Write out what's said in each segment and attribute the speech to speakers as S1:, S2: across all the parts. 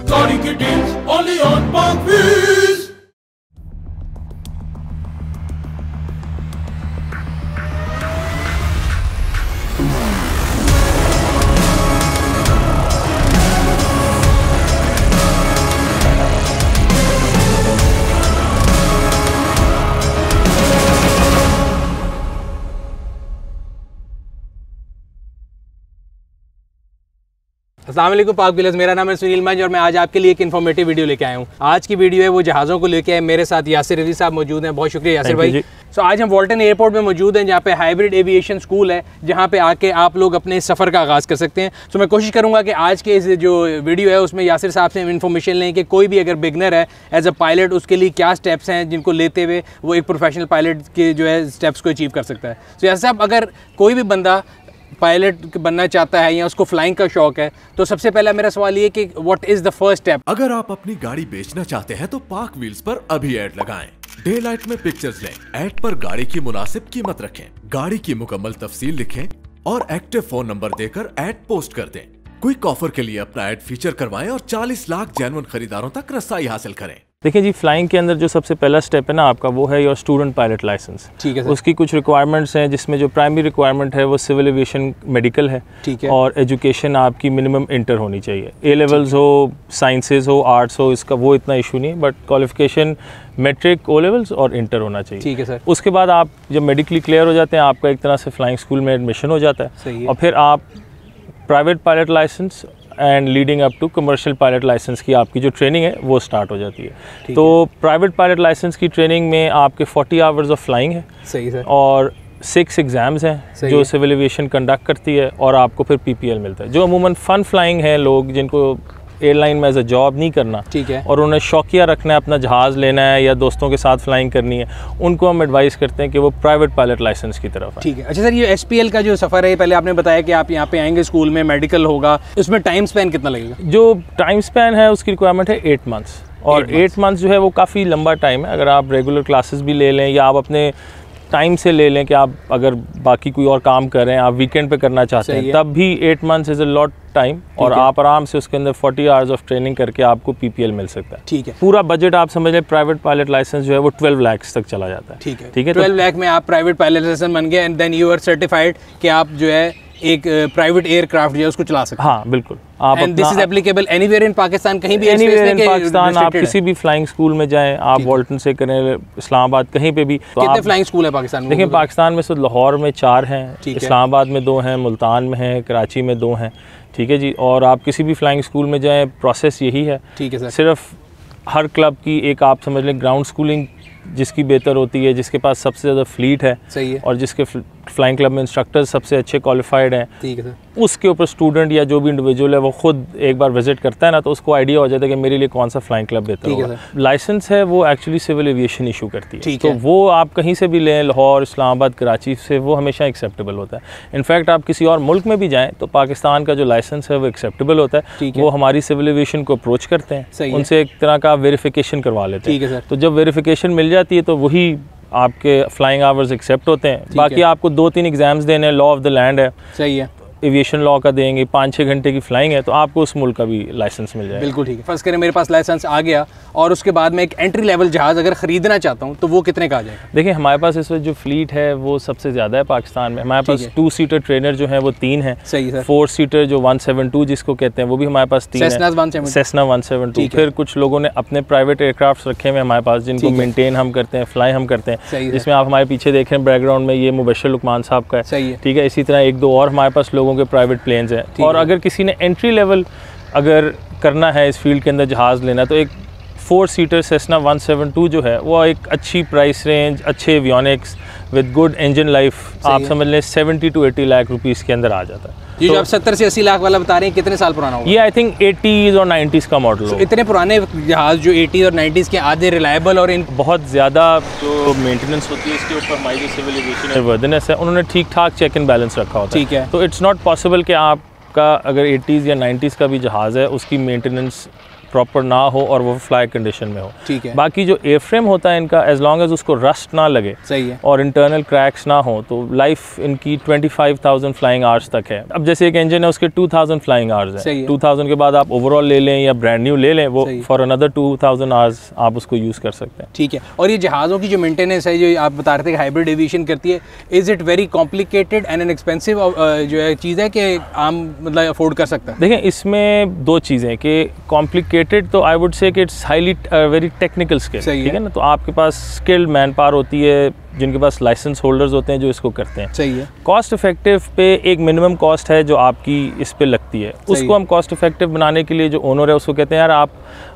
S1: Tariq Deals, only on Parkviews.
S2: अस्सलाम वालेकुम पाक व्हीलर्स, मेरा नाम है सुनील मंज और मैं आज आपके लिए एक इन्फॉर्मेटिव वीडियो लेके आया हूँ। आज की वीडियो है वो जहाज़ों को लेके आए। मेरे साथ यासिर रजी साहब मौजूद हैं, बहुत शुक्रिया यासिर भाई। सो आज हम वॉल्टन एयरपोर्ट में मौजूद हैं जहाँ पे हाइब्रिड एविएशन स्कूल है, जहाँ पे आके आप लोग अपने सफ़र का आगाज़ कर सकते हैं। सो मैं कोशिश करूँगा कि आज के इस जो वीडियो है उसमें यासिर साहब से इन्फॉर्मेशन लें कि कोई भी अगर बिगनर है एज अ पायलट उसके लिए क्या स्टेप्स हैं जिनको लेते हुए वो एक प्रोफेशनल पायलट के जो है स्टेप्स को अचीव कर सकता है। सो यासिर साहब, अगर कोई भी बंदा पायलट बनना चाहता है या उसको फ्लाइंग का शौक है तो सबसे पहला मेरा सवाल ये कि what is the first step?
S3: अगर आप अपनी गाड़ी बेचना चाहते हैं तो पार्क व्हील्स पर अभी ऐड लगाएं। डे लाइट में पिक्चर्स लें, ऐड पर गाड़ी की मुनासिब कीमत रखें, गाड़ी की मुकम्मल तफसील लिखें और एक्टिव फोन नंबर देकर ऐड पोस्ट कर दें। क्विक ऑफर के लिए अपना ऐड फीचर करवाएं और 40 लाख जेन्युइन खरीदारों तक रसाई हासिल करें।
S4: देखिए जी, फ्लाइंग के अंदर जो सबसे पहला स्टेप है ना आपका, वो है योर स्टूडेंट पायलट लाइसेंस।
S2: ठीक है सर।
S4: उसकी कुछ रिक्वायरमेंट्स हैं जिसमें जो प्राइमरी रिक्वायरमेंट है वो सिविल एविएशन मेडिकल है।
S2: ठीक है।
S4: और एजुकेशन आपकी मिनिमम इंटर होनी चाहिए। ए लेवल्स हो, साइंसेज हो, आर्ट्स हो, इसका वो इतना इशू नहीं है, but qualification matric, O levels और इंटर होना चाहिए।
S2: ठीक है सर।
S4: उसके बाद आप जब मेडिकली क्लियर हो जाते हैं आपका एक तरह से फ्लाइंग स्कूल में एडमिशन हो जाता है।
S2: सही है।
S4: और फिर आप private pilot licence and leading up to commercial pilot licence की आपकी जो ट्रेनिंग है वो स्टार्ट हो जाती है। तो प्राइवेट पायलट लाइसेंस की ट्रेनिंग में आपके 40 आवर्स ऑफ फ्लाइंग है।
S2: सही सर।
S4: और 6 एग्ज़ाम्स हैं जो सिविल एविएशन कंडक्ट करती है और आपको फिर PPL मिलता है। जो अमूमन फ़न फ्लाइंग है, लोग जिनको एयरलाइन में एज अ जॉब नहीं करना,
S2: ठीक है,
S4: और उन्हें शौकिया रखना है, अपना जहाज़ लेना है या दोस्तों के साथ फ्लाइंग करनी है, उनको हम एडवाइस करते हैं कि वो प्राइवेट पायलट लाइसेंस की तरफ है।
S2: ठीक है। अच्छा सर, ये SPL का जो सफ़र है, पहले आपने बताया कि आप यहाँ पे आएंगे, स्कूल में मेडिकल होगा, उसमें टाइम स्पेन कितना लगेगा?
S4: जो टाइम स्पेन है उसकी रिक्वायरमेंट है 8 मंथ्स। और 8 मंथ्स जो है वो काफ़ी लंबा टाइम है। अगर आप रेगुलर क्लासेस भी ले लें या आप अपने टाइम से ले लें कि आप अगर बाकी कोई और काम कर रहे हैं, आप वीकेंड पे करना चाहते हैं, तब भी 8 months is a lot time. और आप आराम से उसके अंदर 40 आवर्स ऑफ ट्रेनिंग करके आपको PPL मिल सकता है।
S2: ठीक है।
S4: पूरा बजट आप समझ लें प्राइवेट पायलट लाइसेंस जो है वो 12 लाख तक चला जाता है।
S2: ठीक है।
S4: ठीक है।
S2: 12 लाख में आप प्राइवेट पायलट लाइसेंस बन गए and then you are certified कि आप जो है एक प्राइवेट एयरक्राफ्ट जो है उसको चला सकते हैं।
S4: हाँ बिल्कुल। आप
S2: and this is applicable anywhere in Pakistan, कहीं भी
S4: एनीवेयर इन पाकिस्तान। आप किसी भी फ्लाइंग स्कूल में जाएं, आप वॉल्टन से करें, इस्लामाबाद, कहीं पे भी। तो
S2: कितने फ्लाइंग स्कूल है पाकिस्तान में?
S4: देखिए, पाकिस्तान में सिर्फ लाहौर में 4 हैं, इस्लामाबाद में 2 हैं, मुल्तान में हैं, कराची में 2 हैं। ठीक है जी। और आप किसी भी फ्लाइंग स्कूल में जाएं, प्रोसेस यही है।
S2: ठीक है सर।
S4: सिर्फ हर क्लब की एक आप समझ लें ग्राउंड स्कूलिंग जिसकी बेहतर होती है, जिसके पास सबसे ज़्यादा फ्लीट है।
S2: सही है।
S4: और जिसके फ्लाइंग क्लब में इंस्ट्रक्टर्स सबसे अच्छे क्वालिफाइड हैं।
S2: ठीक है सर।
S4: उसके ऊपर स्टूडेंट या जो भी इंडिविजुअल है वो खुद एक बार विजिट करता है ना, तो उसको आइडिया हो जाता है कि मेरे लिए कौन सा फ्लाइंग क्लब बेहतर होगा। लाइसेंस है वो एक्चुअली सिविल एविएशन इशू करती है, तो वो आप कहीं से भी लें, लाहौर, इस्लामाबाद, कराची से, वो हमेशा एक्सेप्टेबल होता है। इनफैक्ट आप किसी और मुल्क में भी जाएँ तो पाकिस्तान का जो लाइसेंस है वो एक्सेप्टेबल होता है। वो हमारी सिविल एविएशन को अप्रोच करते हैं, उनसे एक तरह का वेरिफिकेशन करवा लेते हैं। तो जब वेरिफिकेशन मिल जाती है तो वही आपके फ्लाइंग आवर्स एक्सेप्ट होते हैं। बाकी आपको 2-3 एग्जाम्स देने हैं, लॉ ऑफ द लैंड है,
S2: सही है,
S4: एविएशन लॉ का देंगे, 5-6 घंटे की फ्लाइंग है, तो आपको उस मुल्क का भी लाइसेंस मिल जाएगा।
S2: बिल्कुल ठीक है। फर्स्ट करें मेरे पास लाइसेंस आ गया और उसके बाद मैं एक एंट्री लेवल जहाज़ अगर ख़रीदना चाहता हूँ तो वो कितने का आ जाएगा?
S4: देखिए, हमारे पास इस वक्त जो फ्लीट है वो सबसे ज़्यादा है पाकिस्तान में। हमारे पास 2 सीटर ट्रेनर जो है वो 3 हैं।
S2: सही सर।
S4: 4 सीटर जो 172 जिसको कहते हैं वो भी हमारे पास 3 है। सेसना 172। फिर कुछ लोगों ने अपने प्राइवेट एयरक्राफ्ट रखे हुए हमारे पास, जिनको मेनटेन हम करते हैं, फ्लाई हम करते हैं, जिसमें आप हमारे पीछे देख रहे हैं बैकग्राउंड में, ये मुबशर लुकमान साहब का है।
S2: सही है।
S4: ठीक है। इसी तरह 1-2 और हमारे पास लोगों के प्राइवेट प्लेन्स हैं। और अगर किसी ने एंट्री लेवल अगर करना है इस फील्ड के अंदर जहाज़ लेना, तो एक 4 सीटर सेसना 172 जो है वो एक अच्छी प्राइस रेंज, अच्छे avionics with good engine life, आप समझ लें 70 to 80 लाख रुपीस के अंदर आ जाता है।
S2: ये जो आप 70 से 80 लाख वाला बता रहे हैं, कितने साल पुराना होगा?
S4: ये आई थिंक 80s और 90s का मॉडल होगा।
S2: इतने पुराने जहाज़ जो 80s और 90s के, आधे रिलायबल और इन
S4: बहुत ज़्यादा जो मेंटेनेंस होती है इसके ऊपर हमारी जो सिविल एविएशन वर्दनेस है, उन्होंने ठीक ठाक चेक एंड बैलेंस रखा होता है।
S2: ठीक है।
S4: तो इट्स नॉट पॉसिबल कि आप आपका अगर 80s या 90s का भी जहाज़ है, उसकी मेंटेनेंस प्रॉपर ना हो और वो फ्लाई कंडीशन में हो।
S2: ठीक है।
S4: बाकी जो एयर फ्रेम होता है इनका, एज लॉन्ग एज उसको रस्ट ना लगे,
S2: सही है,
S4: और इंटरनल क्रैक्स ना हो, तो लाइफ इनकी 25,000 फ्लाइंग आवर्स तक है। अब जैसे एक इंजन है उसके 2000 फ्लाइंग आवर्स है, 2000 के बाद आप ओवरऑल ले लें या ब्रांड न्यू ले लें, वो फॉर अनदर 2000 आवर्स आप उसको यूज़ कर सकते हैं।
S2: ठीक है। और ये जहाज़ों की जो मेंटेनेंस है, जो आप बता रहे थे हाइब्रिड एविएशन करती है, is it very complicated and an expensive जो है चीज़ है कि आम मतलब अफोर्ड कर सकता है?
S4: देखें, इसमें दो चीज़ें कि कॉम्प्लिकेटेड तो आई वुड से कि it's highly very technical skill, ठीक है ना। तो आपके पास स्किल्ड मैन पावर होती है, जिनके पास लाइसेंस होल्डर्स होते हैं जो इसको करते हैं।
S2: सही है।
S4: कॉस्ट इफेक्टिव पे एक मिनिमम कॉस्ट है जो आपकी इस पे लगती है, उसको हम कॉस्ट इफेक्टिव बनाने के लिए जो ओनर है उसको कहते हैं यार आप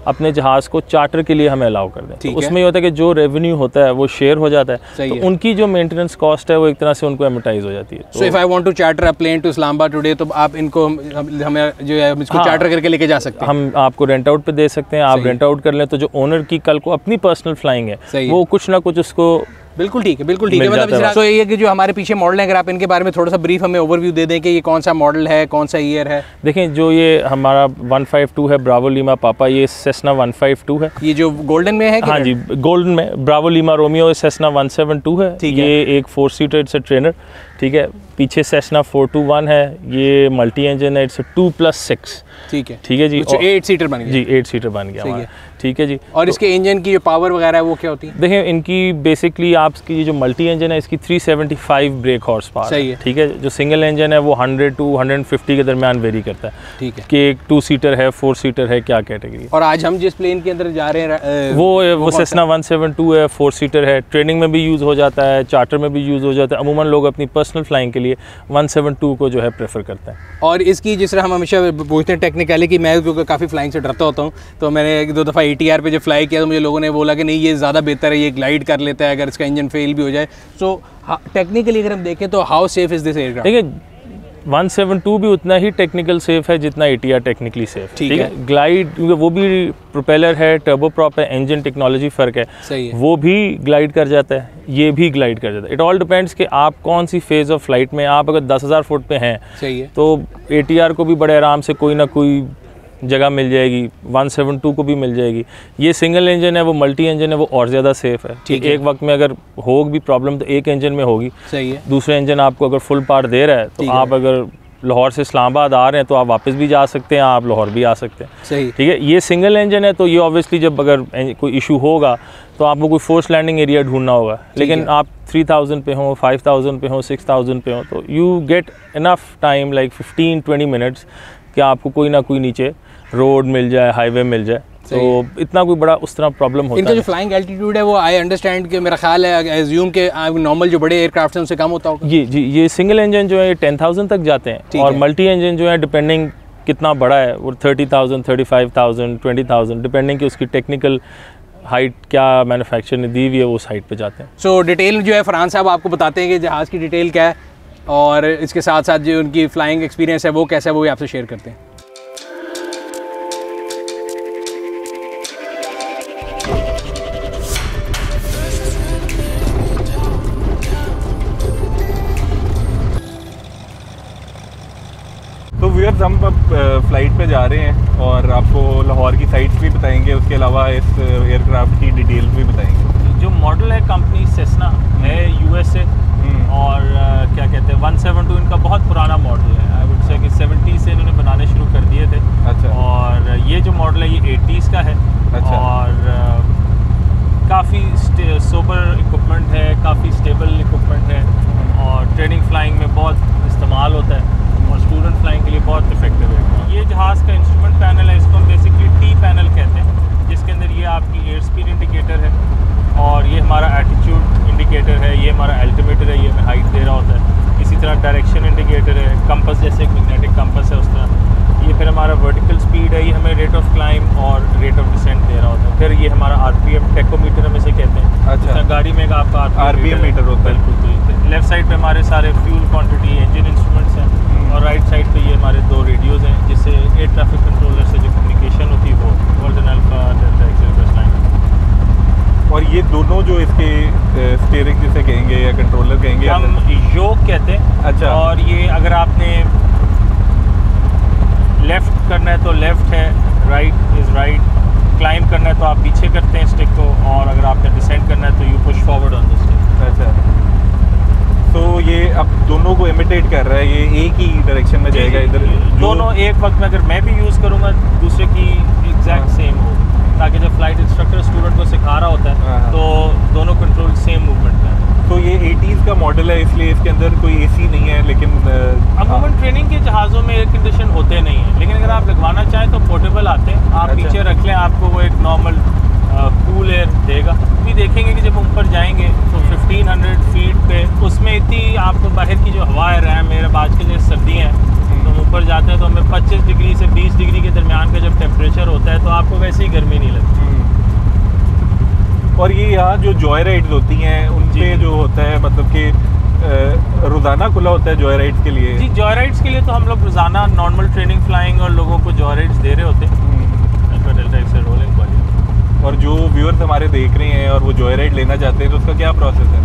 S4: अपने जहाज़ को चार्टर के लिए हमें अलाउ कर दें। तो उसमें ये होता है कि जो रेवेन्यू होता है वो शेयर हो जाता है, तो उनकी जो मेंटेनेंस कॉस्ट है वो एक तरह से उनको एमोटाइज हो जाती है।
S2: So if I want to charter a plane to Islamabad today, तो आप इनको हमें जो है इसको चार्टर करके लेके जा सकते हैं?
S4: हम आपको रेंट आउट पे दे सकते हैं, आप रेंट आउट कर लें, तो जो ओनर की कल को अपनी पर्सनल फ्लाइंग है वो कुछ ना कुछ उसको
S2: बिल्कुल ठीक है, बिल्कुल ठीक है। मतलब तो ये कि जो हमारे पीछे मॉडल है, अगर आप इनके बारे में थोड़ा सा ब्रीफ हमें ओवरव्यू दे दें कि ये कौन सा मॉडल है, कौन सा ईयर है।
S4: देखें, जो ये हमारा 152 है ब्रावो लीमा पापा, ये सेस्ना 152 है।
S2: ये जो गोल्डन में है?
S4: हाँ जी, गोल्डन में ब्रावो लीमा रोमियो सेस्ना 172 है। ये एक 4 सीटर इट्स ट्रेनर, ठीक है। पीछे सेस्ना 421 है, ये मल्टी इंजन है, इट्स 2+6।
S2: ठीक है,
S4: ठीक है जी।
S2: 8 सीटर बन गया जी,
S4: 8 सीटर बन गया हमारा, ठीक है जी।
S2: और इसके इंजन की जो पावर वगैरह है वो क्या होती है?
S4: देखें, इनकी बेसिकली आपकी जो मल्टी इंजन है इसकी 375 ब्रेक हॉर्स पावर है, ठीक है। जो सिंगल इंजन है वो 100 to 150 के दरमियान वेरी करता है,
S2: ठीक है,
S4: कि एक 2 सीटर है, 4 सीटर है, क्या कैटेगरी।
S2: और आज हम जिस प्लेन के अंदर जा रहे हैं
S4: वो सेस्ना 172 है, 4 सीटर है, ट्रेनिंग में भी यूज़ हो जाता है, चार्टर में भी यूज़ हो जाता है। अमूमन लोग अपनी पर्सनल फ्लाइंग के लिए 172 को जो है प्रेफर करते हैं।
S2: और इसकी जिस तरह हम हमेशा पूछते हैं टेक्निकली, कि मैं क्योंकि काफ़ी फ्लाइंग से डरता होता हूँ, तो मैंने 1-2 दफ़ा ATR पे जब फ्लाई किया तो मुझे लोगों ने बोला कि नहीं ये ज़्यादा बेहतर है, ये ग्लाइड कर लेता है अगर इसका इंजन फेल भी हो जाए। सो टेक्निकली अगर हम देखें तो how safe is this aircraft?
S4: देखिए, 172 भी उतना ही टेक्निकल सेफ है जितना ATR टेक्निकली सेफ, ठीक है। ग्लाइड, क्योंकि वो भी प्रोपेलर है, टर्बोप्रॉप है, इंजन टेक्नोलॉजी फ़र्क है,
S2: सही है।
S4: वो भी ग्लाइड कर जाता है, ये भी ग्लाइड कर जाता है। इट ऑल डिपेंड्स कि आप कौन सी फेज़ ऑफ फ्लाइट में। आप अगर 10,000 फुट पे हैं, सही है, तो ATR को भी बड़े आराम से कोई ना कोई जगह मिल जाएगी, 172 को भी मिल जाएगी। ये सिंगल इंजन है, वो मल्टी इंजन है, वो और ज़्यादा सेफ है। ठीक है, एक वक्त में अगर हो भी प्रॉब्लम तो एक इंजन में होगी, सही है। दूसरा इंजन आपको अगर फुल पावर दे रहा है तो आप अगर लाहौर से इस्लामाबाद आ रहे हैं तो आप वापस भी जा सकते हैं, आप लाहौर भी आ सकते हैं, सही, ठीक है। ये सिंगल इंजन है, तो ये ऑब्वियसली जब अगर कोई इशू होगा तो आपको कोई फोर्स लैंडिंग एरिया ढूंढना होगा। लेकिन आप 3000 पे हो, 5000 पे हो, 6000 पे हो, तो you get enough time like 15-20 minutes कि आपको कोई ना कोई नीचे रोड मिल जाए, हाईवे मिल जाए, तो इतना कोई बड़ा उस तरह प्रॉब्लम होता है।
S2: इनका जो फ्लाइंग एल्टीट्यूड है वो आई अंडरस्टैंड कि मेरा ख्याल है एज्यूम के नॉर्मल जो बड़े एयरक्राफ्ट हैं उनसे कम होता होगा।
S4: जी, ये सिंगल इंजन जो है 10,000 तक जाते हैं, और मल्टी इंजन जो है डिपेंडिंग कितना बड़ा है वो 30,000, 35,000, 20,000 डिपेंडिंग कि उसकी टेक्निकल हाइट क्या मैन्युफैक्चर ने दी हुई है, उस हाइट पे जाते हैं।
S2: सो डिटेल जो है फरहान साहब आपको बताते हैं कि जहाज़ की डिटेल क्या है, और इसके साथ साथ जो उनकी फ्लाइंग एक्सपीरियंस है वो कैसा है वो भी आपसे शेयर करते हैं।
S5: तो व्यूअर्स, हम अब फ्लाइट पे जा रहे हैं और आपको लाहौर की साइट्स भी बताएंगे, उसके अलावा इस एयरक्राफ्ट की डिटेल्स भी बताएंगे।
S4: जो मॉडल है कंपनी सेस्ना है, USA, और क्या कहते हैं 172 इनका बहुत पुराना मॉडल है। आई वुड से कि 70 से इन्होंने बनाने शुरू कर दिए थे। अच्छा। और ये जो मॉडल है ये 80s का है। अच्छा। और काफ़ी सोबर इक्विपमेंट है, काफ़ी स्टेबल इक्विपमेंट है, और ट्रेनिंग फ्लाइंग में बहुत इस्तेमाल होता है, और स्टूडेंट फ्लाइंग के लिए बहुत इफेक्टिव है। ये जहाज़ का इंस्ट्रूमेंट पैनल है, इसको हम बेसिकली T पैनल कहते हैं, जिसके अंदर ये आपकी एयर स्पीड इंडिकेटर है, और ये हमारा एटीट्यूड इंडिकेटर है, ये हमारा एल्टीमीटर है, ये हमें हाइट दे रहा होता है। इसी तरह डायरेक्शन इंडिकेटर है, कंपास जैसे एक मैग्नेटिक कंपास है उस तरह। ये फिर हमारा वर्टिकल स्पीड है, ये हमें रेट ऑफ क्लाइंब और रेट ऑफ डिसेंट दे रहा होता है। फिर ये हमारा RPM टेकोमीटर हम इसे कहते हैं। अच्छा। गाड़ी में आपका RPM मीटर होता है। बिल्कुल। लेफ्ट साइड पे हमारे सारे फ्यूल क्वांटिटी, इंजन इंस्ट्रूमेंट्स हैं, और राइट साइड पे ये हमारे 2 रेडियोज़ हैं, जिससे एयर ट्रैफिक कंट्रोलर से जो कम्युनिकेशन होती है वो version alpha, delta, excel plus line.
S5: और ये दोनों जो इसके स्टीयरिंग जिसे कहेंगे या कंट्रोलर कहेंगे,
S4: हम योक कहते हैं। अच्छा। और ये अगर आपने लेफ़्ट करना है तो लेफ़्ट है, राइट इज़ राइट, क्लाइंब करना है तो आप पीछे करते हैं स्टिक को, और अगर आपने डिसेंड करना है तो you push forward on the stick.
S5: अच्छा, तो ये अब दोनों को इमिटेट कर रहा है, ये एक ही डायरेक्शन में जाएगा इधर,
S4: दोनों एक वक्त में अगर मैं भी यूज़ करूँगा दूसरे की एग्जैक्ट सेम हो, ताकि जब फ्लाइट इंस्ट्रक्टर स्टूडेंट को सिखा रहा होता है तो दोनों कंट्रोल सेम मूवमेंट में।
S5: तो ये 80s का मॉडल है, इसलिए इसके अंदर कोई एसी नहीं है, लेकिन
S4: अमूमन ट्रेनिंग के जहाज़ों में एयर कंडीशन होते नहीं है, लेकिन अगर आप लगवाना चाहें तो पोर्टेबल आते हैं, आप
S5: अच्छा।
S4: पीछे रख लें, आपको वो एक नॉर्मल कूल एयर देगा। भी देखेंगे कि जब ऊपर जाएंगे तो 1500 फीट पे उसमें इतनी आपको बाहर की जो हवा है रैम मेरे आज के जैसे सर्दी हैं तो हम ऊपर जाते हैं तो हमें 25 डिग्री से 20 डिग्री के दरमियान का जब टेम्परेचर होता है तो आपको वैसे ही गर्मी नहीं लगती।
S5: और ये यहाँ जो जॉय राइड्स होती हैं उन पे जो होता है मतलब कि रोज़ाना खुला होता है जॉय राइड्स के लिए?
S4: जी, जॉय राइड्स के लिए तो हम लोग रोज़ाना नॉर्मल ट्रेनिंग फ्लाइंग और लोगों को जॉय राइड्स दे रहे होते हैं।
S5: और जो व्यूअर्स हमारे देख रहे हैं और वो जॉय राइड लेना चाहते हैं तो उसका क्या प्रोसेस है?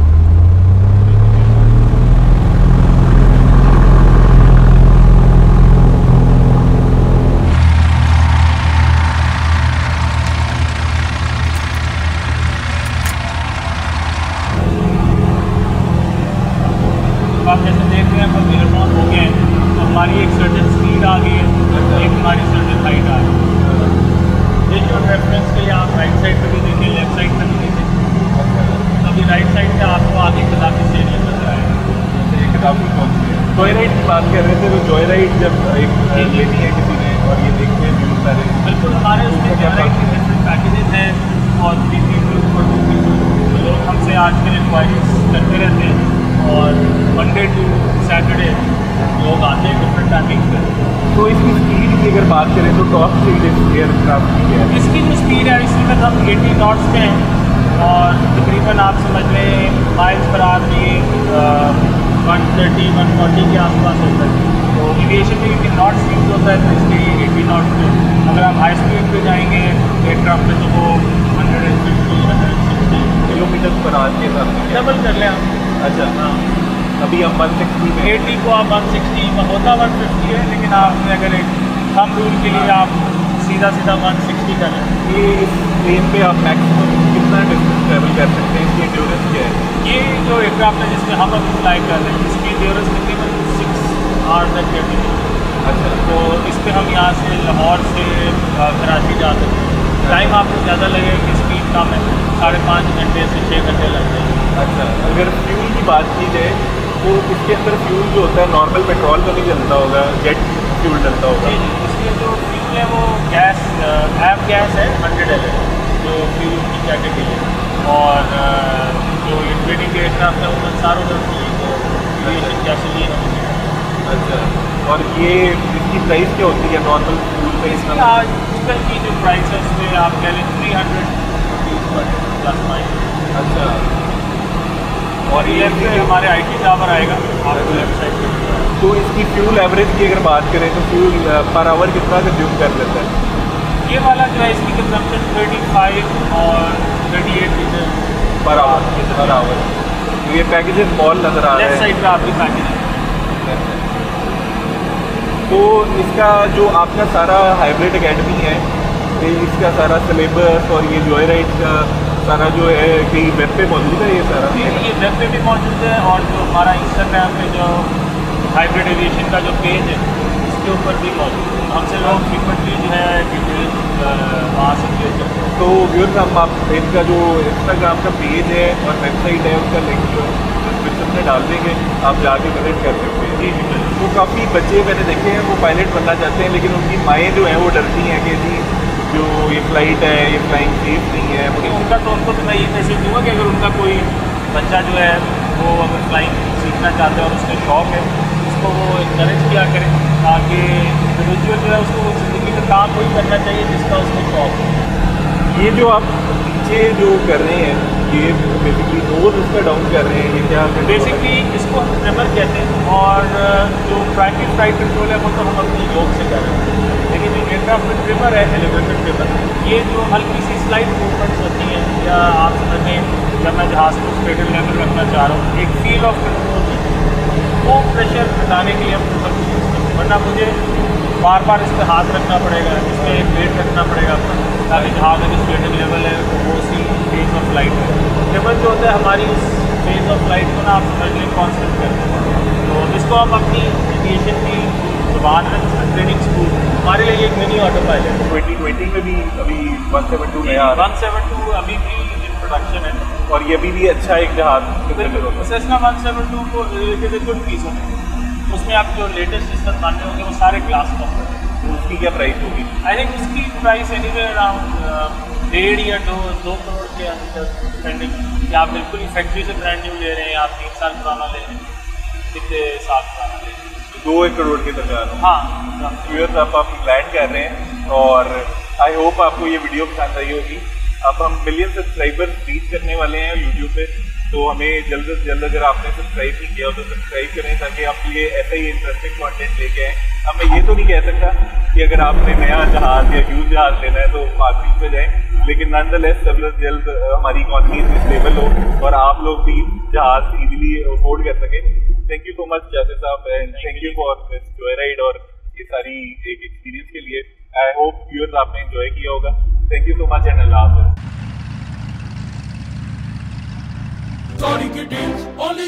S4: आप जैसे देख रहे हैं हम मेराथन हो गए हैं तो हमारी एक सर्टेन स्पीड आ गई है, एक हमारी सर्टेन हाइट आ गई है। देखिए और रेफरेंस के लिए आप राइट साइड पे भी देखें, लेफ्ट साइड पे भी देखें। अभी राइट साइड पे आपको आगे कदाफी स्टेडियम नजर आएगा।
S5: एक कदाफी कौन सी है? जॉय राइड की बात कर रहे थे, तो जॉय राइड जब एक लेनी है किसी ने और ये देखते हैं व्यू सारे,
S4: बिल्कुल हमारे उसमें जॉय राइड के डिफरेंट पैकेजेस हैं और 3 पीपल और 2 पीपल लोग हमसे आजकल इंक्वायरीज करते रहते हैं और मंडे टू सैटरडे लोग आते हैं डिफरेंट टाइमिंग पे।
S5: तो इसकी स्पीड की अगर बात करें तो टॉप स्पीड एयरक्राफ्ट की है?
S4: इसकी जो स्पीड है इस वक्त हम 80 नॉट्स पे हैं और तकरीबन आप समझ लें माइल्स पर आवर में 130-140 के आसपास होता है। तो एविएशन में 80 नॉट्स यूज होता है तो इसलिए 80 नॉट्स पे। अगर आप हाई स्पीड पे जाएंगे एयरक्राफ्ट पे तो वो 150-160
S5: किलोमीटर पर आवर के हिसाब से
S4: डबल कर लें आप।
S5: अच्छा, हाँ, अभी हम 160 में
S4: 80 को आप 160 में होता 150 है, लेकिन आपने अगर एक थंब रूल के लिए आप सीधा 160 कर लें।
S5: ये इस प्लेन पे आप मैक्सिमम कितना डिस्टेंस ट्रैवल कर सकते हैं? इसकी एंड्योरेंस क्या है?
S4: ये जो एयरक्राफ्ट है जिसमें हम अभी फ्लाई कर रहे हैं इसकी एंड्योरेंस तकरीबन 6 आवर तक है।
S5: अच्छा,
S4: तो इस पर हम यहाँ से लाहौर से कराची जा सकते हैं। टाइम आपको ज़्यादा लगेगा कि स्पीड कम है, 5.5 घंटे से 6 घंटे लग जाएंगे।
S5: अच्छा, अगर फ्यूल की बात की जाए तो इसके अंदर फ्यूल जो होता है नॉर्मल पेट्रोल तो नहीं चलता होगा, जेट फ्यूल डलता होगा?
S4: जी, इसलिए जो फ्यूल है वो गैस एफ गैस है 100 LL जो फ्यूल की कैटेगरी है। और जो ये ट्रेनिंग के एयरक्राफ्ट है वो सारों एविएशन गैसोलीन है।
S5: अच्छा, और ये इसकी प्राइस क्या होती है नॉर्मल फ्यूल प्राइस?
S4: आजकल की जो प्राइस है उसमें आप कह लें 300 प्लस माइनस।
S5: अच्छा,
S4: और ये हमारे IT टावर आएगा आपको लेफ्ट साइड पे।
S5: तो इसकी फ्यूल एवरेज की अगर बात करें तो फ्यूल पर आवर कितना कंज्यूम कर लेता है?
S4: ये वाला जो है इसकी कंजम्पशन 35 और 38 लीटर
S5: पर आवर। तो ये पैकेजेस मॉल नज़र आ रहे
S4: लेफ्ट
S5: हैं
S4: साइड पे आपकी पैकेज है।
S5: तो इसका जो आपका सारा हाइब्रिड एकेडमी है, ये इसका सारा सिलेबस और ये जॉय राइड का सारा जो है कहीं वेब पे मौजूद है ये सारा?
S4: ये वेब पे भी मौजूद है और जो हमारा इंस्टाग्राम पे जो हाइब्रिड एविएशन का जो पेज है इसके ऊपर भी मौजूद है। हमसे लोग फ्रीक्वेंटली जो है डिटेल्स वहाँ से क्लियर करते हैं।
S5: तो व्यूअर्स हम आप इसका जो इंस्टाग्राम का पेज है और वेबसाइट है उसका लिंक जो डिस्क्रिप्शन में डाल देंगे, आप जाके विजिट कर सकते हैं।
S4: जी,
S5: तो काफ़ी बच्चे मैंने देखे हैं वो पायलट बनना चाहते हैं, लेकिन उनकी माएँ जो हैं वो डरती हैं कि जी जो ये फ्लाइट है ये फ्लाइंग सेफ नहीं है।
S4: क्योंकि उनका तो उनको तो मैं ये मैसेज दूँगा कि अगर उनका कोई बच्चा जो है वो अगर फ्लाइंग सीखना चाहता है और उसका शौक़ है उसको वो इनकरेज किया करें ताकि इंडिविजुअल जो है उसको ज़िंदगी में काम वही करना चाहिए जिसका उसको शौक़ है।
S5: ये जो आप पीछे जो कर रहे हैं ये बेसिकली नोज उसका डाउन कर रहे हैं, ये क्या?
S4: बेसिकली इसको हम ट्रिमर कहते हैं और जो प्राइमरी फ्लाइट कंट्रोल है वो तो हम अपने योग से कर रहे हैं, लेकिन जो एयरक्राफ्ट में ट्रिमर है एलिवेटर ट्रिमर, ये जो हल्की सी स्लाइड मूवमेंट्स होती हैं या आप समझें जब मैं जहाज़ को स्ट्रेटल लेवल रखना चाह रहा हूँ एक फील ऑफ कंट्रोल वो प्रेशर घटाने के लिए हम ट्रिमर यूज़ करते हैं। वरना मुझे बार बार इस पर हाथ रखना पड़ेगा, इस पर एक वेट रखना पड़ेगा ताकि जहाज अगर स्टेटिक लेवल है वो उसी फेज ऑफ फ्लाइट है। केवल जो होता है हमारी उस फेज ऑफ फ्लाइट को ना आप समझ लें कॉन्सेंट करते हैं, तो इसको हम अपनी एविएशन की जुबान में ट्रेनिंग स्कूल हमारे लिए एक मिनी ऑटो पायलट
S5: 2020 में भी अभी 172 नया
S4: 172 अभी भी इन प्रोडक्शन है
S5: और ये भी अच्छा एक जहाज।
S4: सेस्ना 172 को इज ए गुड पीस है, उसमें आप जो लेटेस्ट सिस्टम मानने होंगे वो सारे ग्लास टॉप है।
S5: तो उसकी क्या प्राइस होगी?
S4: आई थिंक उसकी प्राइस एनीवे अराउंड 1.5 या 2 करोड़ के अंदर डिपेंडिंग कि आप बिल्कुल ही फैक्ट्री से ब्रांड न्यू ले रहे हैं, आप 3 साल पुराना ले रहे हैं, कितने साल पुराना ले रहे हैं,
S5: 2-1 करोड़ के दरमियान।
S4: हाँ
S5: व्यूअर्स आप प्लान कर रहे हैं और आई होप आपको ये वीडियो पसंद आई होगी। अब हम मिलियन सब्सक्राइबर रीच करने वाले हैं यूट्यूब पे, तो हमें जल्द से जल्द अगर आपने सब्सक्राइब नहीं किया तो सब्सक्राइब करें ताकि आपके लिए ऐसा ही इंटरेस्टिंग कंटेंट लेके आएँ। अब मैं ये तो नहीं कह सकता कि अगर आपने नया जहाज़ या ह्यूज जहाज़ लेना है तो मार्केट पे जाएँ, लेकिन नॉनदलेस जल्द से जल्द हमारी इकॉनमी स्टेबल हो और आप लोग भी जहाज़ इजीली अफोर्ड कर सकें। Thank you so much Yasir साहब and thank you for this joy ride और ये सारी एक एक्सपीरियंस के लिए। आई होप व्यूअर्स आपने एंजॉय किया होगा। Thank you so much and अल्लाह हाफ़िज़।
S1: Sorry, kittens, only